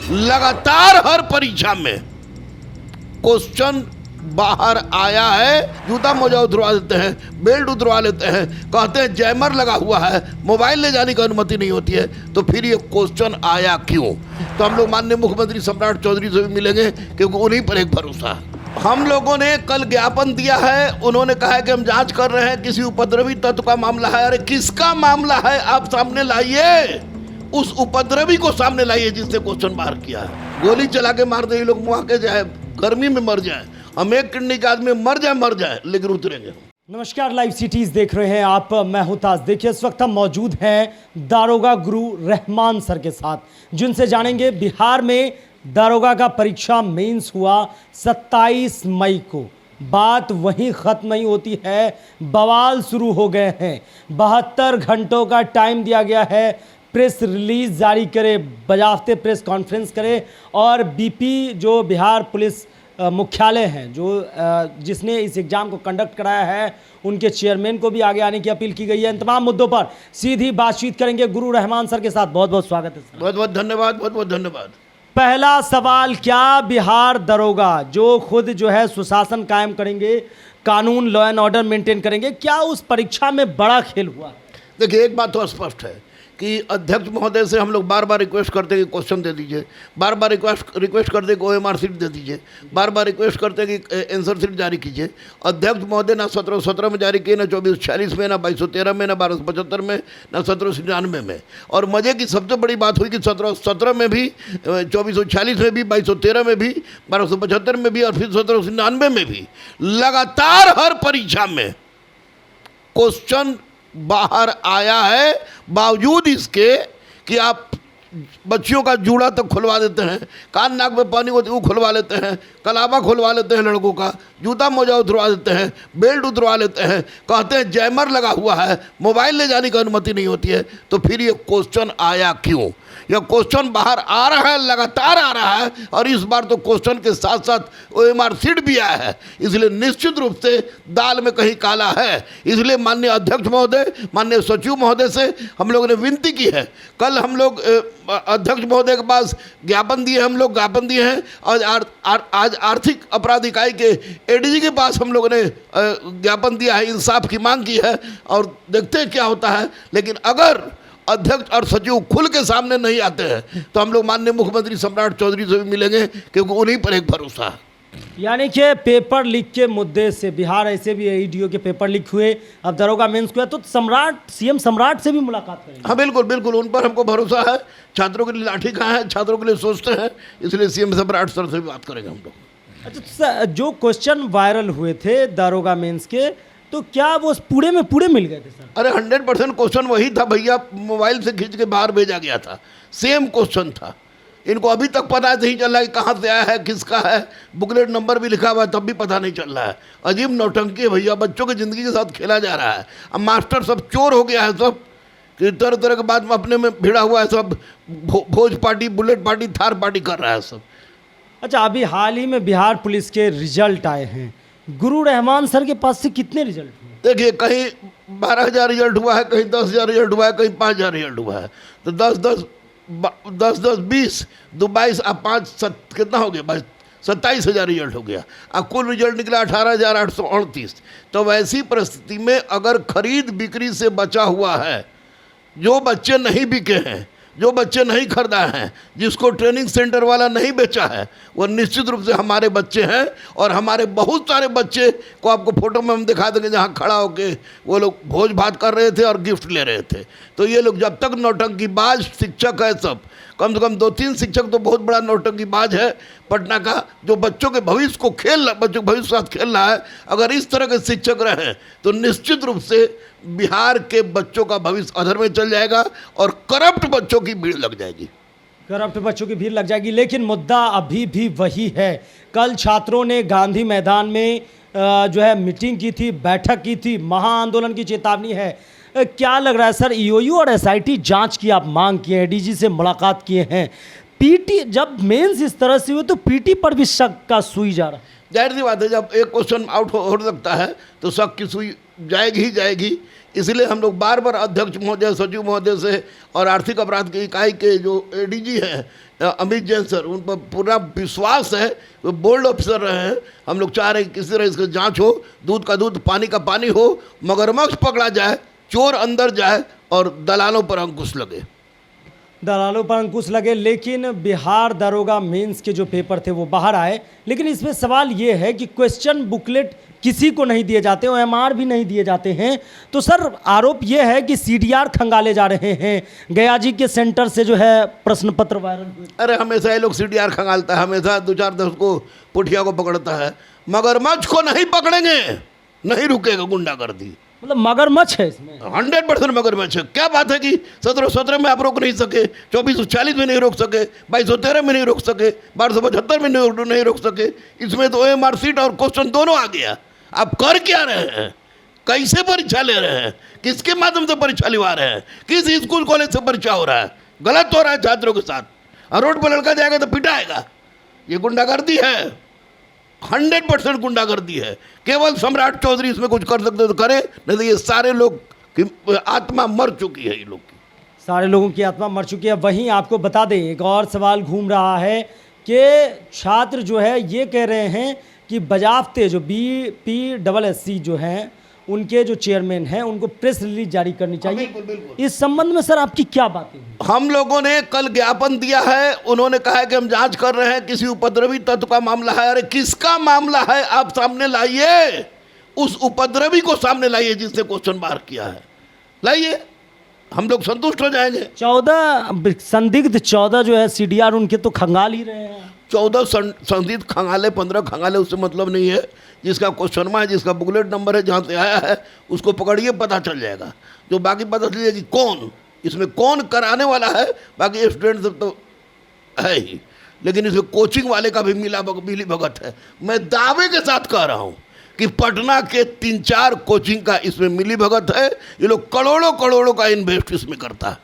लगातार हर परीक्षा में क्वेश्चन बाहर आया है। जूता मोजा उतरवा देते हैं, बेल्ट उतरवा लेते हैं, कहते हैं जैमर लगा हुआ है, मोबाइल ले जाने की अनुमति नहीं होती है। तो फिर ये क्वेश्चन आया क्यों? तो हम लोग माननीय मुख्यमंत्री सम्राट चौधरी से भी मिलेंगे, क्योंकि उन्हीं पर एक भरोसा है। हम लोगों ने कल ज्ञापन दिया है, उन्होंने कहा है कि हम जांच कर रहे हैं, किसी उपद्रवी तत्व का मामला है। अरे किसका मामला है आप सामने लाइए, उस उपद्रवी को सामने लाइए जिसने क्वेश्चन बाहर किया है। गोली चला के मार दे, लोग मुआ के जाए, गर्मी में मर जाए, हम एक किडनी का आदमी मर जाए लेकिन उतरेंगे। नमस्कार, लाइव सिटीज देख रहे हैं आप, मैं हूं ताज। देखिए, इस वक्त हम मौजूद हैं दारोगा गुरु रहमान सर के साथ, जिनसे जानेंगे बिहार में दारोगा का परीक्षा मेंस हुआ 27 मई को। बात वहीं ख़त्म नहीं होती है, बवाल शुरू हो गए हैं। 72 घंटों का टाइम दिया गया है, प्रेस रिलीज जारी करे, बजाफ्ते प्रेस कॉन्फ्रेंस करे, और बीपी जो बिहार पुलिस मुख्यालय हैं, जो जिसने इस एग्ज़ाम को कंडक्ट कराया है, उनके चेयरमैन को भी आगे आने की अपील की गई है। इन तमाम मुद्दों पर सीधी बातचीत करेंगे गुरु रहमान सर के साथ। बहुत बहुत स्वागत है सर। बहुत बहुत धन्यवाद, बहुत बहुत धन्यवाद। पहला सवाल, क्या बिहार दरोगा जो खुद जो है सुशासन कायम करेंगे, कानून लॉ एंड ऑर्डर मेंटेन करेंगे, क्या उस परीक्षा में बड़ा खेल हुआ? देखिए, एक बात तो स्पष्ट है कि अध्यक्ष महोदय से हम लोग बार बार रिक्वेस्ट करते हैं कि क्वेश्चन दे दीजिए, बार बार रिक्वेस्ट करते हैं कि OMR सीट दे दीजिए, बार बार रिक्वेस्ट करते हैं कि आंसर सीट जारी कीजिए। अध्यक्ष महोदय ना 1717 में जारी किए, ना 2446 में, ना 2213 में, ना 1275 में, ना 1799 में। और मज़े की सबसे बड़ी बात हुई कि 1717 में भी, 2446 में भी, 2213 में भी, 1275 में भी, और फिर 1799 में भी लगातार हर परीक्षा में क्वेश्चन बाहर आया है। बावजूद इसके कि आप बच्चियों का जूड़ा तक खुलवा देते हैं, कान नाक में पानी होती वो खुलवा लेते हैं, कलावा खुलवा लेते हैं लड़कों का, जूता मोजा उतरवा देते हैं, बेल्ट उतरवा लेते हैं, कहते हैं जैमर लगा हुआ है, मोबाइल ले जाने की अनुमति नहीं होती है। तो फिर ये क्वेश्चन आया क्यों? यह क्वेश्चन बाहर आ रहा है, लगातार आ रहा है, और इस बार तो क्वेश्चन के साथ साथ OMR सीट भी आया है। इसलिए निश्चित रूप से दाल में कहीं काला है। इसलिए माननीय अध्यक्ष महोदय, माननीय सचिव महोदय से हम लोगों ने विनती की है। कल हम लोग अध्यक्ष महोदय के पास ज्ञापन दिए हैं, और आज आर्थिक अपराध इकाई के ADG के पास हम लोगों ने ज्ञापन दिया है, इंसाफ की मांग की है, और देखते हैं क्या होता है। लेकिन अगर अध्यक्ष और सचिव खुल के सामने नहीं आते हैं तो हम लोग माननीय मुख्यमंत्री सम्राट चौधरी से भी मिलेंगे, क्योंकि उन्हीं पर एक भरोसा है। यानी कि पेपर लीक के मुद्दे से बिहार, ऐसे भी AEDO के पेपर लीक हुए, अब दरोगा मेंस हुआ, तो CM सम्राट से भी मुलाकात करेंगे? हाँ, बिल्कुल बिल्कुल, उन पर हमको भरोसा है। छात्रों के लिए लाठी कहाँ है, छात्रों के लिए सोचते हैं, इसलिए CM सम्राट सर से भी बात करेंगे हम लोग। अच्छा, जो क्वेश्चन वायरल हुए थे दारोगा मेंस के, तो क्या वो पूरे मिल गए थे सर? अरे 100% क्वेश्चन वही था भैया, मोबाइल से खींच के बाहर भेजा गया था, सेम क्वेश्चन था। इनको अभी तक पता नहीं चल रहा है कहाँ से आया है, किसका है, बुकलेट नंबर भी लिखा हुआ है, तब भी पता नहीं चल रहा है। अजीब नौटंकी है भैया, बच्चों की ज़िंदगी के साथ खेला जा रहा है। अब मास्टर सब चोर हो गया है, सब कि तरह तरह के बाद में अपने में भिड़ा हुआ है, सब भोज party, bullet party, Thar party कर रहा है सब। अच्छा, अभी हाल ही में बिहार पुलिस के रिजल्ट आए हैं, गुरु रहमान सर के पास से कितने रिजल्ट हुए? देखिए, कहीं 12,000 रिजल्ट हुआ है, कहीं 10,000 रिजल्ट हुआ है, कहीं 5,000 रिजल्ट हुआ है। तो 10, 20, 22 और 5 कितना हो गया? बस 27,000 रिजल्ट हो गया। अब कुल रिजल्ट निकला 18,838। तो वैसी परिस्थिति में अगर खरीद बिक्री से बचा हुआ है, जो बच्चे नहीं बिके हैं, जो बच्चे नहीं खरीदा है, जिसको ट्रेनिंग सेंटर वाला नहीं बेचा है, वो निश्चित रूप से हमारे बच्चे हैं। और हमारे बहुत सारे बच्चे को आपको फोटो में हम दिखा देंगे, जहाँ खड़ा होके वो लोग भोज भात कर रहे थे और गिफ्ट ले रहे थे। तो ये लोग जब तक नौटंकीबाज शिक्षक है, सब कम से कम 2-3 शिक्षक तो बहुत बड़ा नौटंकीबाज है पटना का, जो बच्चों के भविष्य को बच्चों के भविष्य के साथ खेल रहा है। अगर इस तरह के शिक्षक रहे तो निश्चित रूप से बिहार के बच्चों का भविष्य अधर में चल जाएगा और करप्ट बच्चों की भीड़ लग जाएगी। करप्ट बच्चों की भीड़ लग जाएगी। लेकिन मुद्दा अभी भी वही है। कल छात्रों ने गांधी मैदान में जो है मीटिंग की थी, बैठक की थी, महाआंदोलन की चेतावनी है। क्या लग रहा है सर, EOU और SIT जांच की आप मांग किए हैं, ADG से मुलाकात किए हैं, PT जब मेंस इस तरह से हुए तो PT पर भी शक का सुई जा रहा है? जाहिर सी बात है, जब एक क्वेश्चन आउट हो सकता है तो शक की सुई जाएगी ही जाएगी। इसलिए हम लोग बार बार अध्यक्ष महोदय, सचिव महोदय से और आर्थिक अपराध की इकाई के जो एडीजी हैं अमित जैन सर, उन पर पूरा विश्वास है। वो बोल्ड ऑफिसर रहे हैं। हम लोग चाह रहे हैं किसी तरह इसकी जांच हो, दूध का दूध पानी का पानी हो, मगरमच्छ पकड़ा जाए, चोर अंदर जाए और दलालों पर अंकुश लगे। दलालों पर अंकुश लगे। लेकिन बिहार दरोगा मेंस के जो पेपर थे वो बाहर आए, लेकिन इसमें सवाल ये है कि क्वेश्चन बुकलेट किसी को नहीं दिए जाते, OMR भी नहीं दिए जाते हैं। तो सर आरोप ये है कि CDR खंगाले जा रहे हैं। गया जी के सेंटर से जो है प्रश्न पत्र वायरल हुए। अरे हमेशा ये लोग CDR खंगालता है, हमेशा 2-4 को पुठिया को पकड़ता है। मगरमच्छ को नहीं पकड़ेंगे, नहीं रुकेगा गुंडागर्दी। मतलब मगरमच्छ है इसमें 100% मगरमच्छ है। क्या बात है कि 1717 में आप रोक नहीं सके, 2440 में नहीं रोक सके, 2213 में नहीं रोक सके, 1275 में नहीं रोक सके। इसमें तो OMR सीट और क्वेश्चन दोनों आ गया। आप कर क्या रहे हैं? कैसे परीक्षा ले रहे हैं? किसके माध्यम से परीक्षा लिवा रहे हैं? किस स्कूल कॉलेज से परीक्षा हो रहा है? गलत हो रहा है छात्रों के साथ। और रोड पर लड़का जाएगा तो पिटाएगा। ये गुंडागर्दी है, 100% गुंडागर्दी है। केवल सम्राट चौधरी इसमें कुछ कर सकते तो करे, नहीं तो ये सारे लोग की आत्मा मर चुकी है। ये लोग की सारे लोगों की आत्मा मर चुकी है। वहीं आपको बता दें, एक और सवाल घूम रहा है कि छात्र जो है ये कह रहे हैं कि बजाफ्ते जो BPSSC जो हैं उनके जो चेयरमैन हैं उनको प्रेस रिलीज जारी करनी चाहिए। बिल्कुल, बिल्कुल। इस संबंध में सर आपकी क्या बातें हैं? हम लोगों ने कल ज्ञापन दिया है। उन्होंने कहा है कि हम जांच कर रहे हैं, किसी उपद्रवी तत्व का मामला है। अरे किसका मामला है आप सामने लाइए, उस उपद्रवी को सामने लाइए जिसने क्वेश्चन मार्क किया है, लाइए, हम लोग संतुष्ट हो जाएंगे। 14 संदिग्ध 14 जो है CDR उनके तो खंगाल ही रहे हैं। 14 संदिग्ध खंगाले, 15 खंगाले, उससे मतलब नहीं है। जिसका क्वेश्चन है, जिसका बुकलेट नंबर है, जहाँ से आया है, उसको पकड़िए, पता चल जाएगा। जो बाकी पता चल जाएगी कौन इसमें कौन कराने वाला है। बाकी स्टूडेंट सब तो है ही, लेकिन इसमें कोचिंग वाले का भी मिली भगत है। मैं दावे के साथ कह रहा हूँ कि पटना के 3-4 कोचिंग का इसमें मिली भगत है। ये लोग करोड़ों का इन्वेस्ट इसमें करता है।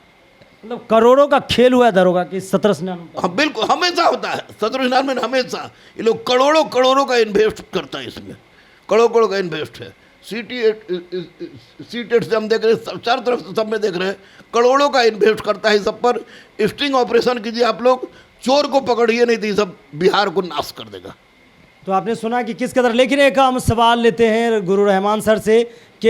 मतलब करोड़ों का खेल हुआ है दरोगा के 1799। हाँ बिल्कुल, हमेशा होता है 1799 में, हमेशा ये लोग करोड़ों का इन्वेस्ट करता है। इसमें करोड़ों का इन्वेस्ट है। सीटेट से हम देख रहे हैं, चारों तरफ से सब में देख रहे हैं, करोड़ों का इन्वेस्ट करता है। सब पर स्टिंग ऑपरेशन कीजिए आप लोग, चोर को पकड़िए, नहीं तो सब बिहार को नाश कर देगा। तो आपने सुना कि किस कदर। लेकिन एक हम सवाल लेते हैं गुरु रहमान सर से कि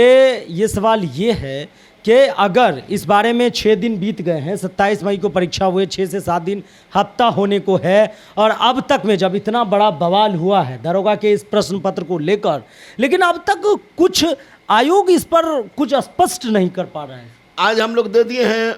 ये सवाल ये है कि अगर इस बारे में 6 दिन बीत गए हैं, 27 मई को परीक्षा हुए, 6 से 7 दिन हफ्ता होने को है, और अब तक में जब इतना बड़ा बवाल हुआ है दरोगा के इस प्रश्न पत्र को लेकर, लेकिन अब तक कुछ आयोग इस पर कुछ स्पष्ट नहीं कर पा रहे हैं। आज हम लोग दे दिए हैं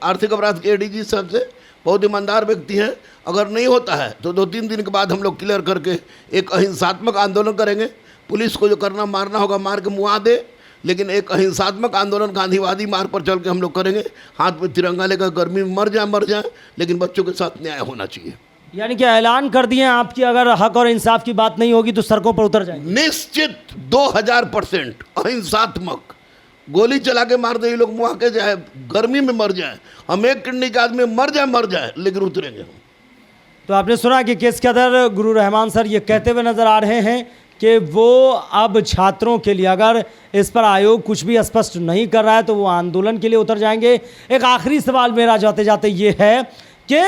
आर्थिक अपराध के ADG साहब से, बहुत ईमानदार व्यक्ति हैं। अगर नहीं होता है तो 2-3 दिन के बाद हम लोग क्लियर करके एक अहिंसात्मक आंदोलन करेंगे। पुलिस को जो करना मारना होगा मार के मुआ दे, लेकिन एक अहिंसात्मक आंदोलन गांधीवादी मार्ग पर चल के हम लोग करेंगे। हाथ में तिरंगा लेकर, गर्मी में मर जाए, लेकिन बच्चों के साथ न्याय होना चाहिए। यानी कि ऐलान कर दिए हैं आपकी, अगर हक और इंसाफ की बात नहीं होगी तो सड़कों पर उतर जाएंगे। निश्चित 2000% अहिंसात्मक। गोली चला के मार दे ये लोग, मुआ के जाए, गर्मी में मर जाए, हम 1 किडनी के आदमी मर जाए, लेकिन उतरेंगे हम। तो आपने सुना कि किस कदर गुरु रहमान सर ये कहते हुए नजर आ रहे हैं कि वो अब छात्रों के लिए, अगर इस पर आयोग कुछ भी स्पष्ट नहीं कर रहा है तो वो आंदोलन के लिए उतर जाएंगे। एक आखिरी सवाल मेरा जाते जाते ये है कि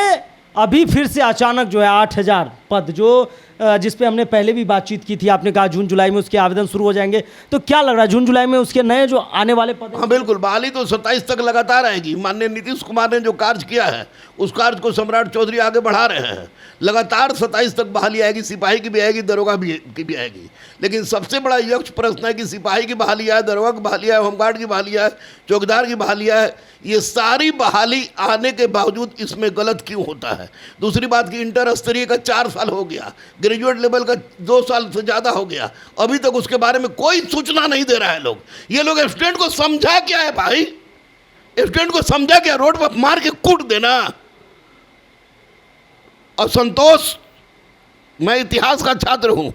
अभी फिर से अचानक जो है 8000 पद जो जिस पे हमने पहले भी बातचीत की थी, आपने कहा जून जुलाई में उसके आवेदन शुरू हो जाएंगे, तो क्या लग रहा है जून जुलाई में उसके नए जो आने वाले पद? हाँ बिल्कुल, बहाली तो 27 तक लगातार आएगी। माननीय नीतीश कुमार ने जो कार्य किया है उस कार्य को सम्राट चौधरी आगे बढ़ा रहे हैं। लगातार 27 तक बहाली आएगी, सिपाही की भी आएगी, दरोगा की भी आएगी। लेकिन सबसे बड़ा यक्ष प्रश्न है कि सिपाही की बहाली है, दरोगा की बहाली है, होमगार्ड की बहाली है, चौकीदार की बहाली है, ये सारी बहाली आने के बावजूद इसमें गलत क्यों होता है? दूसरी बात कि इंटर स्तरीय का 4 साल हो गया, ग्रेजुएट लेवल का 2 साल से ज़्यादा हो गया, अभी तक उसके बारे में कोई सूचना नहीं दे रहा है लोग। ये लोग स्टूडेंट को समझा क्या है भाई? स्टूडेंट को समझा क्या? रोड पर मार के कूट देना। असंतोष, मैं इतिहास का छात्र हूं,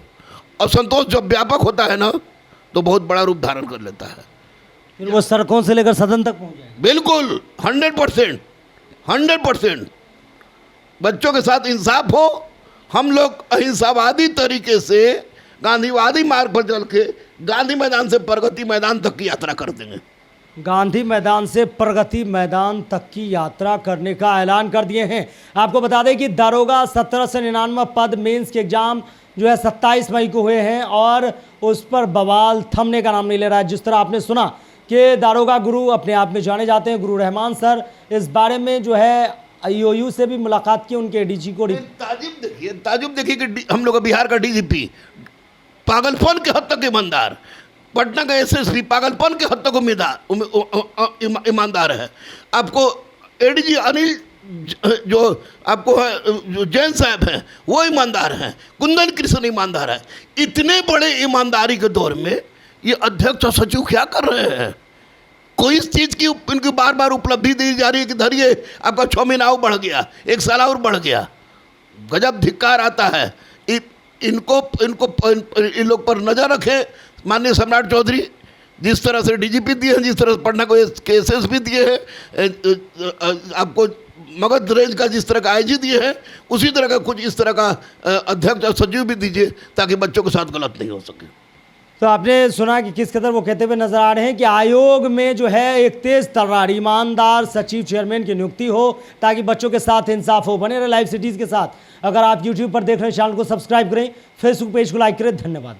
असंतोष जब व्यापक होता है ना तो बहुत बड़ा रूप धारण कर लेता है। फिर वो सड़कों से लेकर सदन तक पहुंच जाए। बिल्कुल 100% बच्चों के साथ इंसाफ हो। हम लोग अहिंसावादी तरीके से गांधीवादी मार्ग पर चल के गांधी मैदान से प्रगति मैदान तक की यात्रा कर देंगे। गांधी मैदान से प्रगति मैदान तक की यात्रा करने का ऐलान कर दिए हैं। आपको बता दें कि दारोगा 1799 पद मेंस के एग्जाम जो है 27 मई को हुए हैं और उस पर बवाल थमने का नाम नहीं ले रहा है। जिस तरह आपने सुना कि दारोगा गुरु अपने आप में जाने जाते हैं गुरु रहमान सर, इस बारे में जो है IOU से भी मुलाकात की, उनके DG को ताजुब देखिए कि हम लोग बिहार का DGP पागलपन के हद तक ईमानदार, पटना का SSP पागलपन के हद तक ईमानदार है। आपको ADG अनिल जो आपको जो जैन साहब हैं वो ईमानदार हैं, कुंदन कृष्ण ईमानदार है। इतने बड़े ईमानदारी के दौर में ये अध्यक्ष और सचिव क्या कर रहे हैं? कोई इस चीज़ की इनकी बार बार उपलब्धि दी जा रही है कि धरिए आपका 6 महीना और बढ़ गया, 1 साल और बढ़ गया। गजब धिक्कार आता है। इनको इन लोग पर नज़र रखें माननीय सम्राट चौधरी, जिस तरह से DGP दिए हैं, जिस तरह से पटना को SSP दिए हैं, आपको मगध रेंज का जिस तरह का IG दिए हैं, उसी तरह का कुछ इस तरह का अध्यक्ष और सचिव भी दीजिए ताकि बच्चों के साथ गलत नहीं हो सके। तो आपने सुना कि किस कदर वो कहते हुए नजर आ रहे हैं कि आयोग में जो है एक तेज तर्रार ईमानदार सचिव चेयरमैन की नियुक्ति हो ताकि बच्चों के साथ इंसाफ हो। बने रहे लाइव सिटीज़ के साथ। अगर आप YouTube पर देख रहे हैं चैनल को सब्सक्राइब करें, फेसबुक पेज को लाइक करें। धन्यवाद।